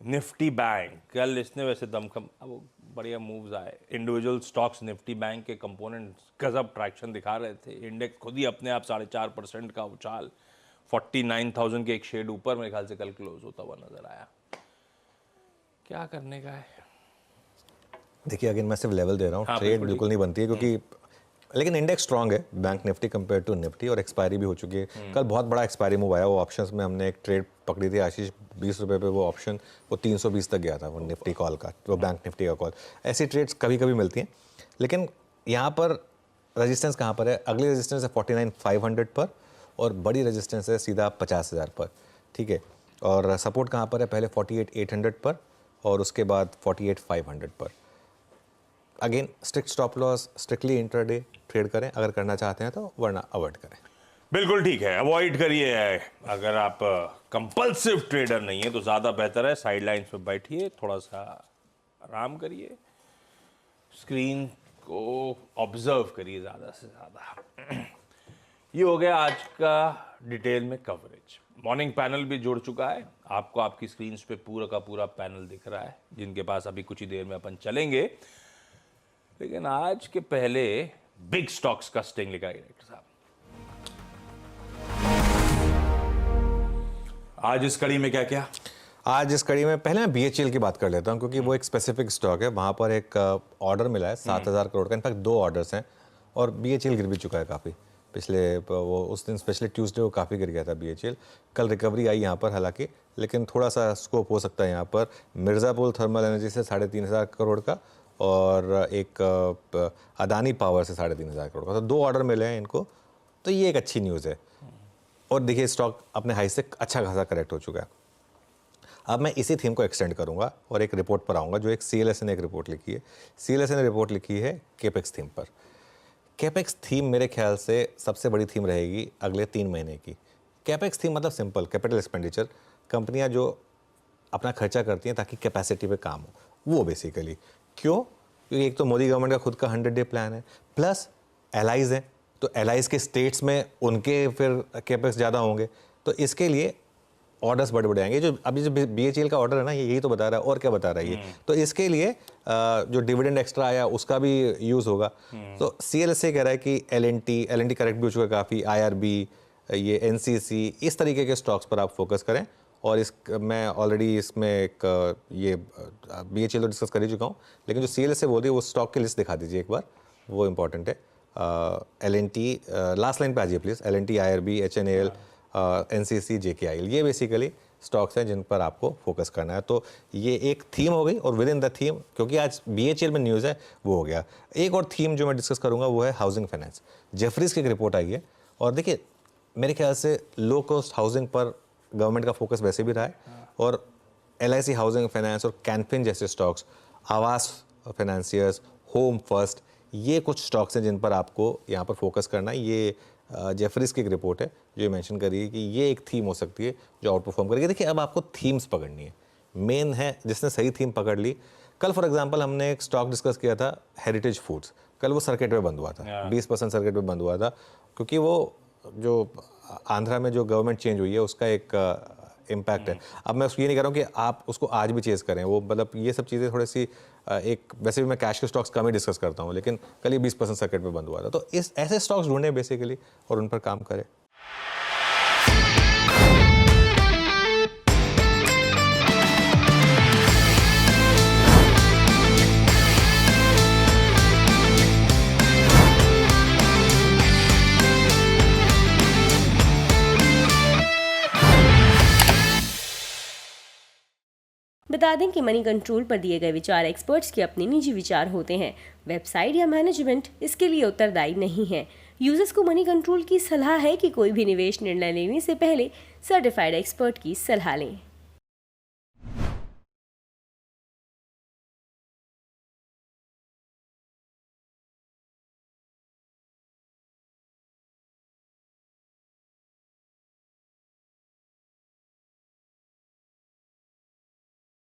Nifty bank कल इसने वैसे दमखम अब बढ़िया मूव्स आए, इंडिविजुअल स्टॉक्स निफ्टी बैंक के कंपोनेंट्स गजब ट्रैक्शन दिखा रहे थे, इंडेक्स खुद ही अपने आप 4.5% का उछाल 49,000 के एक शेड ऊपर मेरे ख्याल से कल क्लोज होता हुआ नजर आया। क्या करने का है? देखिए अगेन मैं सिर्फ लेवल दे रहा हूँ, हाँ, ट्रेड बिल्कुल नहीं बनती है क्योंकि लेकिन इंडेक्स स्ट्रांग है bank Nifty compare to Nifty और एक्सपायरी भी हो चुकी है। कल बहुत बड़ा एक्सपायरी मूव आया, वो ऑप्शंस में हमने एक ट्रेड पकड़ी थी आशीष 20 रुपये पे, वो ऑप्शन वो 320 तक गया था, वो निफ्टी कॉल का, वो बैंक निफ्टी का कॉल। ऐसी ट्रेड्स कभी कभी मिलती हैं, लेकिन यहाँ पर रजिस्टेंस कहाँ पर है? अगली रजिस्टेंस है 49,500 पर और बड़ी रजिस्टेंस है सीधा 50,000 पर, ठीक है। और सपोर्ट कहाँ पर है? पहले 48,800 पर और उसके बाद 48,500 पर। Again strict stop loss, strictly intraday trade करें अगर करना चाहते हैं तो, वरना अवॉइड करें। बिल्कुल ठीक है, अवॉइड करिए। अगर आप कंपल्सिव ट्रेडर नहीं है तो ज़्यादा बेहतर है साइड लाइन्स पे बैठिए, थोड़ा सा आराम करिए, स्क्रीन को ऑब्जर्व करिए ज़्यादा से ज़्यादा। ये हो गया आज का डिटेल में कवरेज। मॉर्निंग पैनल भी जुड़ चुका है, आपको आपकी स्क्रीन पे पूरा का पूरा पैनल दिख रहा है, जिनके पास अभी कुछ ही देर में अपन चलेंगे। लेकिन आज के पहले बिग स्टॉक्स का स्टिंग लिखा डायरेक्टर साहब। आज इस कड़ी में क्या क्या? आज इस कड़ी में पहले मैं BHEL की बात कर लेता हूं क्योंकि वो एक स्पेसिफिक स्टॉक है, वहां पर एक ऑर्डर मिला है 7,000 करोड़ का, इनफैक्ट 2 ऑर्डर्स हैं और BHEL गिर भी चुका है काफ़ी। पिछले वो उस दिन स्पेशली ट्यूसडे को काफ़ी गिर गया था BHEL। कल रिकवरी आई यहाँ पर हालांकि, लेकिन थोड़ा सा स्कोप हो सकता है यहाँ पर। मिर्ज़ापुर थर्मल एनर्जी से 3,500 करोड़ का और एक अदानी पावर से 3,500 करोड़ का, तो 2 ऑर्डर मिले हैं इनको, तो ये एक अच्छी न्यूज़ है। और देखिए स्टॉक अपने हाई से अच्छा खासा करेक्ट हो चुका है। अब मैं इसी थीम को एक्सटेंड करूंगा और एक रिपोर्ट पर आऊँगा जो एक CLSA ने एक रिपोर्ट लिखी है। CLSA ने रिपोर्ट लिखी है केपेक्स थीम पर। केपेक्स थीम मेरे ख्याल से सबसे बड़ी थीम रहेगी अगले 3 महीने की। केपेक्स थीम मतलब सिंपल, कैपिटल एक्सपेंडिचर, कंपनियाँ जो अपना खर्चा करती हैं ताकि कैपेसिटी पे काम हो, वो बेसिकली। क्यों? क्योंकि एक तो मोदी गवर्नमेंट का खुद का 100 डे प्लान है, प्लस एलाइज हैं, तो एलाइज के स्टेट्स में उनके फिर कैपेक्स ज़्यादा होंगे, तो इसके लिए ऑर्डर्स बड़े बड़े आएंगे। जो अभी जो BHEL का ऑर्डर है ना, ये यही तो बता रहा है, और क्या बता रहा है ये? तो इसके लिए जो डिविडेंड एक्स्ट्रा आया उसका भी यूज़ होगा। तो CLSA कह रहा है कि LNT करेक्ट भी हो चुका है काफ़ी, IRB, ये NCC, इस तरीके के स्टॉक्स पर आप फोकस करें। और मैं ऑलरेडी इसमें एक ये BHEL तो डिस्कस कर ही चुका हूँ, लेकिन जो CLSA बोल रही है वो स्टॉक की लिस्ट दिखा दीजिए एक बार, वो इंपॉर्टेंट है। LNT लास्ट लाइन पे आ जाइए please, LNT, IRB, HNAL, NCC, JKIL, ये बेसिकली स्टॉक्स हैं जिन पर आपको फोकस करना है। तो ये एक थीम हो गई, और विद इन द थीम, क्योंकि आज BHEL में न्यूज़ है, वो हो गया। एक और थीम जो मैं डिस्कस करूँगा वो है हाउसिंग फाइनेंस। जेफरीज की एक रिपोर्ट आई है, और देखिए मेरे ख्याल से लो कॉस्ट हाउसिंग पर गवर्नमेंट का फोकस वैसे भी रहा है, और LIC हाउसिंग फाइनेंस और कैनफिन जैसे स्टॉक्स, आवास फाइनेंसियर्स, होम फर्स्ट, ये कुछ स्टॉक्स हैं जिन पर आपको यहाँ पर फोकस करना है। ये जेफरीज की एक रिपोर्ट है जो ये मेंशन कर रही है कि ये एक थीम हो सकती है जो आउट परफॉर्म करेगी। देखिए अब आपको थीम्स पकड़नी है, मेन है जिसने सही थीम पकड़ ली। कल फॉर एग्जांपल हमने एक स्टॉक डिस्कस किया था हेरिटेज फूड्स, कल वो सर्किट पे बंद हुआ था, 20% सर्किट पे बंद हुआ था, क्योंकि वो जो आंध्रा में जो गवर्नमेंट चेंज हुई है उसका एक इम्पैक्ट है। अब मैं ये नहीं कह रहा हूँ कि आप उसको आज भी चेज़ करें, वो मतलब ये सब चीज़ें थोड़ी सी एक, वैसे भी मैं कैश के स्टॉक्स कम ही डिस्कस करता हूँ, लेकिन कल ये 20% सर्किट पे बंद हुआ था, तो इस ऐसे स्टॉक्स ढूंढें बेसिकली और उन पर काम करें। बता दें कि मनी कंट्रोल पर दिए गए विचार एक्सपर्ट्स के अपने निजी विचार होते हैं। वेबसाइट या मैनेजमेंट इसके लिए उत्तरदायी नहीं है। यूजर्स को मनी कंट्रोल की सलाह है कि कोई भी निवेश निर्णय लेने से पहले सर्टिफाइड एक्सपर्ट की सलाह लें।